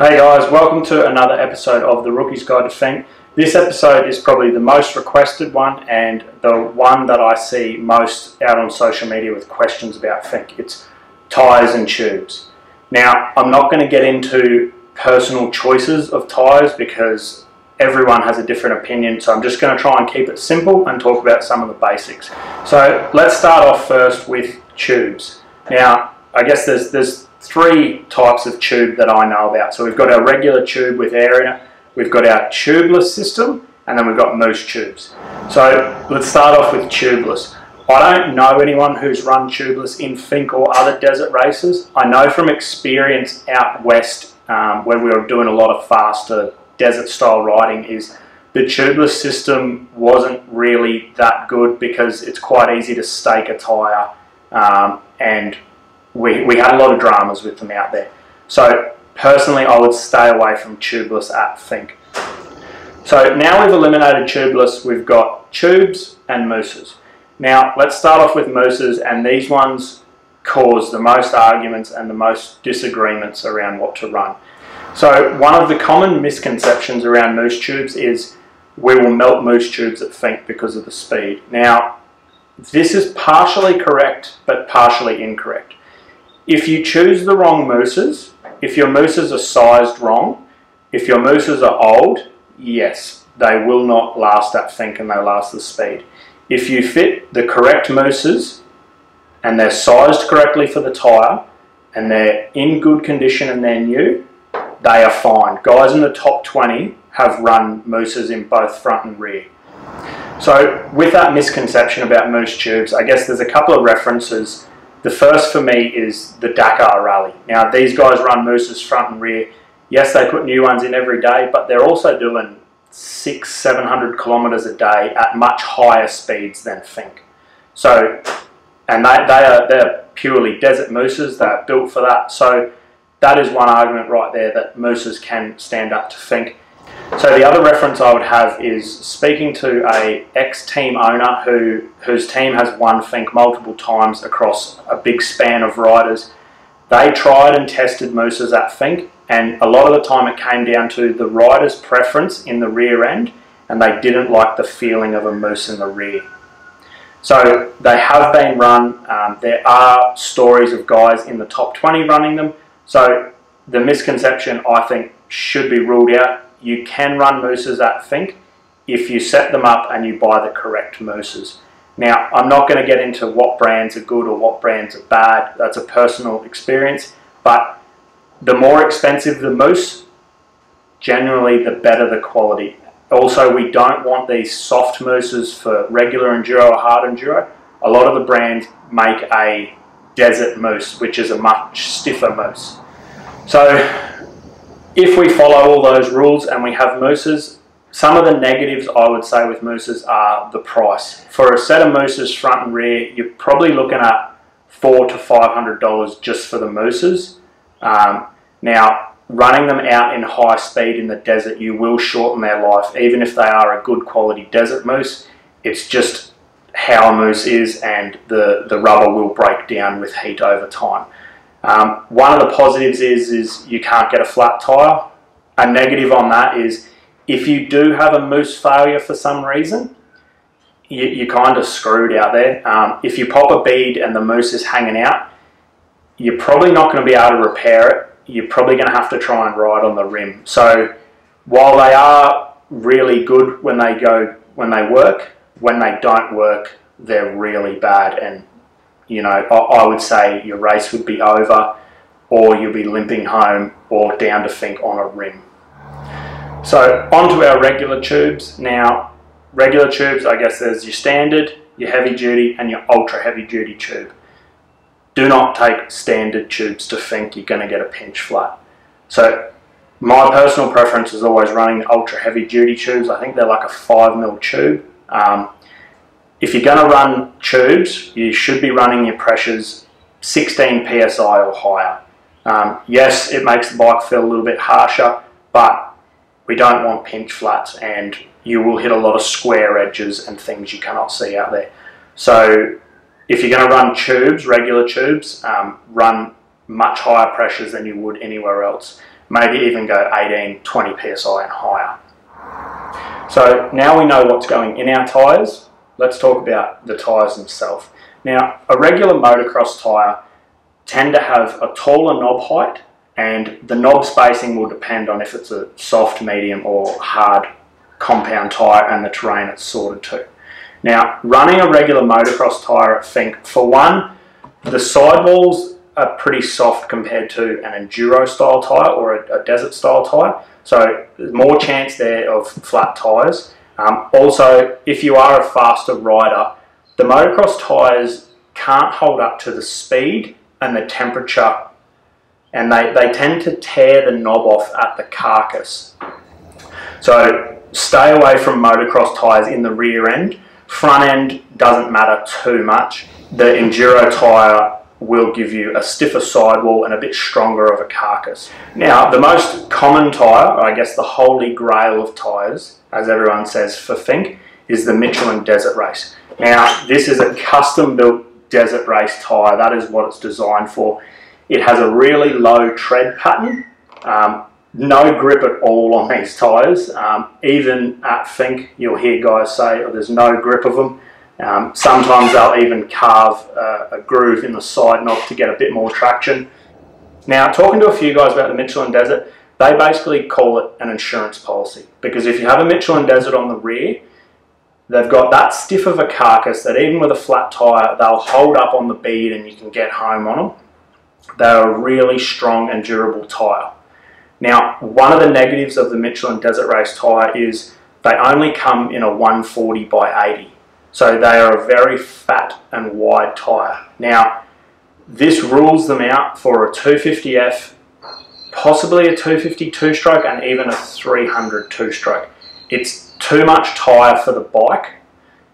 Hey guys, welcome to another episode of the Rookie's Guide to Finke. This episode is probably the most requested one and the one that I see most out on social media with questions about Finke. It's tyres and tubes. Now, I'm not going to get into personal choices of tyres because everyone has a different opinion, so I'm just going to try and keep it simple and talk about some of the basics. So let's start off first with tubes. Now, I guess there's three types of tube that I know about. So we've got our regular tube with air in it, we've got our tubeless system, and then we've got Mousse tubes. So let's start off with tubeless. I don't know anyone who's run tubeless in Finke or other desert races. I know from experience out west, where we were doing a lot of faster desert style riding, is the tubeless system wasn't really that good because it's quite easy to stake a tyre, and we had a lot of dramas with them out there. So personally, I would stay away from tubeless at Finke. So now we've eliminated tubeless, we've got tubes and mousses. Now let's start off with mousses, and these ones cause the most arguments and the most disagreements around what to run. So one of the common misconceptions around mousse tubes is we will melt mousse tubes at Finke because of the speed. Now this is partially correct but partially incorrect. If you choose the wrong mousses, if your mousses are sized wrong, if your mousses are old, yes, they will not last at Finke and they'll last the speed. If you fit the correct mousses and they're sized correctly for the tyre and they're in good condition and they're new, they are fine. Guys in the top 20 have run mousses in both front and rear. So with that misconception about mousse tubes, I guess there's a couple of references. The first for me is the Dakar Rally. Now these guys run mousses front and rear. Yes, they put new ones in every day, but they're also doing 600-700 kilometers a day at much higher speeds than Finke. So, and they're purely desert mousses. They're built for that. So that is one argument right there that mousses can stand up to Finke. So the other reference I would have is speaking to a ex-team owner whose team has won Finke multiple times across a big span of riders. They tried and tested mousses at Finke, and a lot of the time it came down to the rider's preference in the rear end, and they didn't like the feeling of a mousse in the rear. So they have been run. There are stories of guys in the top 20 running them. So the misconception, I think, should be ruled out. You can run mousses at Finke if you set them up and you buy the correct mousses. Now, I'm not going to get into what brands are good or what brands are bad. That's a personal experience. But the more expensive the mousse, generally the better the quality. Also, we don't want these soft mousses for regular enduro or hard enduro. A lot of the brands make a desert mousse, which is a much stiffer mousse. So if we follow all those rules and we have mousses, some of the negatives I would say with mousses are the price. For a set of mousses front and rear, you're probably looking at $400 to $500 just for the mousses. Now, running them out in high speed in the desert, you will shorten their life, even if they are a good quality desert mousse. It's just how a mousse is, and the rubber will break down with heat over time. One of the positives is you can't get a flat tyre. A negative on that is if you do have a mousse failure for some reason, you're kind of screwed out there. If you pop a bead and the mousse is hanging out, you're probably not going to be able to repair it. You're probably going to have to try and ride on the rim. So while they are really good when they work, when they don't work, they're really bad. And you know, I would say your race would be over, or you'll be limping home or down to Finke on a rim. So onto our regular tubes. Now, regular tubes, I guess there's your standard, your heavy duty, and your ultra heavy duty tube. Do not take standard tubes to Finke, you're going to get a pinch flat. So my personal preference is always running the ultra heavy duty tubes. I think they're like a 5mm tube. If you're going to run tubes, you should be running your pressures 16 psi or higher. Yes, it makes the bike feel a little bit harsher, but we don't want pinch flats, and you will hit a lot of square edges and things you cannot see out there. So if you're going to run tubes, regular tubes, run much higher pressures than you would anywhere else. maybe even go 18, 20 psi and higher. So now we know what's going in our tyres. Let's talk about the tyres themselves. Now, a regular motocross tyre tend to have a taller knob height, and the knob spacing will depend on if it's a soft, medium or hard compound tyre and the terrain it's sorted to. Now, running a regular motocross tyre at Finke, for one, the sidewalls are pretty soft compared to an enduro style tyre or a desert style tyre, so there's more chance there of flat tyres. Also, if you are a faster rider, the motocross tyres can't hold up to the speed and the temperature, and they tend to tear the knob off at the carcass. So stay away from motocross tyres in the rear end. Front end doesn't matter too much. The enduro tyre will give you a stiffer sidewall and a bit stronger of a carcass. Now, the most common tyre, or I guess the holy grail of tyres, as everyone says for Finke, is the Michelin Desert Race. Now, this is a custom-built desert race tyre. That is what it's designed for. It has a really low tread pattern, no grip at all on these tyres. Even at Finke, you'll hear guys say, oh, there's no grip of them. Sometimes they'll even carve a groove in the side knob to get a bit more traction. Now, talking to a few guys about the Michelin Desert, they basically call it an insurance policy, because if you have a Michelin Desert on the rear, they've got that stiff of a carcass that even with a flat tyre, they'll hold up on the bead and you can get home on them. They're a really strong and durable tyre. Now, one of the negatives of the Michelin Desert Race tyre is they only come in a 140 by 80. So they are a very fat and wide tyre. Now, this rules them out for a 250F, possibly a 250 two-stroke and even a 300 two-stroke. It's too much tyre for the bike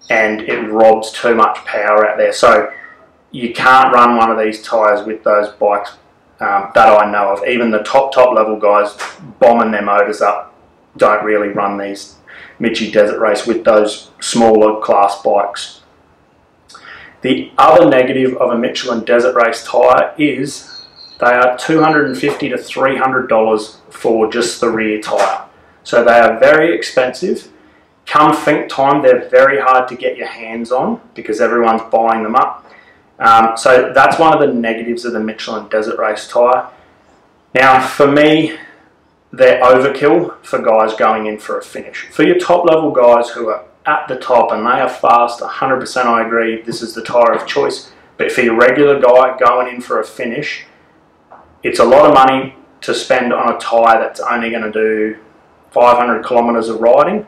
and it robs too much power out there. So you can't run one of these tyres with those bikes that I know of. Even the top level guys bombing their motors up don't really run these Michi Desert Race with those smaller class bikes. The other negative of a Michelin Desert Race tyre is they are $250 to $300 for just the rear tyre. So they are very expensive. Come Finke time, they're very hard to get your hands on because everyone's buying them up. So that's one of the negatives of the Michelin Desert Race tyre. Now, for me, they're overkill for guys going in for a finish. For your top level guys who are at the top and they are fast, 100% I agree, this is the tyre of choice. But for your regular guy going in for a finish, it's a lot of money to spend on a tyre that's only going to do 500 kilometres of riding,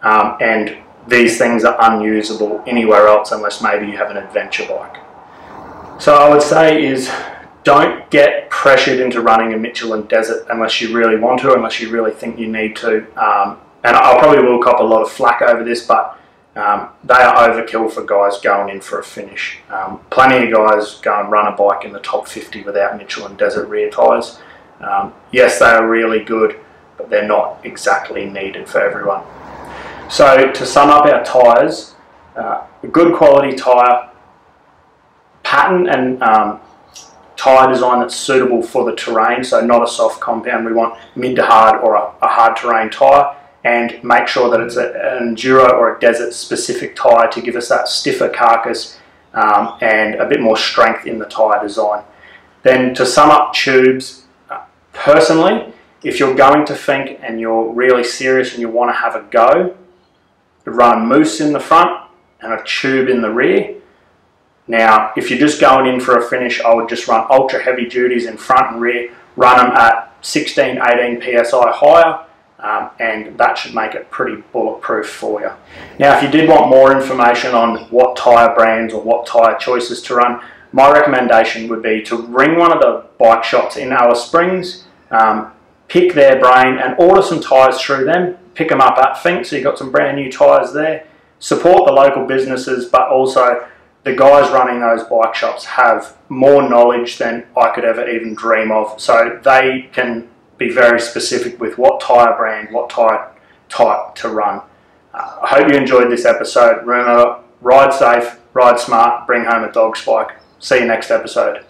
and these things are unusable anywhere else unless maybe you have an adventure bike. So I would say is don't get pressured into running a Michelin Desert unless you really want to, unless you really think you need to. And I probably will cop a lot of flack over this, but they are overkill for guys going in for a finish. Plenty of guys go and run a bike in the top 50 without Michelin Desert rear tyres. Yes, they are really good, but they're not exactly needed for everyone. So to sum up our tyres, a good quality tyre, pattern and tyre design that's suitable for the terrain, so not a soft compound. We want mid to hard or a hard terrain tyre, and make sure that it's an enduro or a desert specific tyre to give us that stiffer carcass and a bit more strength in the tyre design. Then to sum up tubes, personally, if you're going to Finke and you're really serious and you want to have a go, run a Mousse in the front and a tube in the rear. Now, if you're just going in for a finish, I would just run ultra heavy duties in front and rear, run them at 16, 18 PSI higher, and that should make it pretty bulletproof for you. Now, if you did want more information on what tyre brands or what tyre choices to run, my recommendation would be to ring one of the bike shops in Alice Springs, pick their brain and order some tyres through them, pick them up at Finke, so you've got some brand new tyres there. Support the local businesses, but also the guys running those bike shops have more knowledge than I could ever even dream of, so they can be very specific with what tyre brand, what tyre type to run. I hope you enjoyed this episode. Remember, ride safe, ride smart, bring home a dog spike. See you next episode.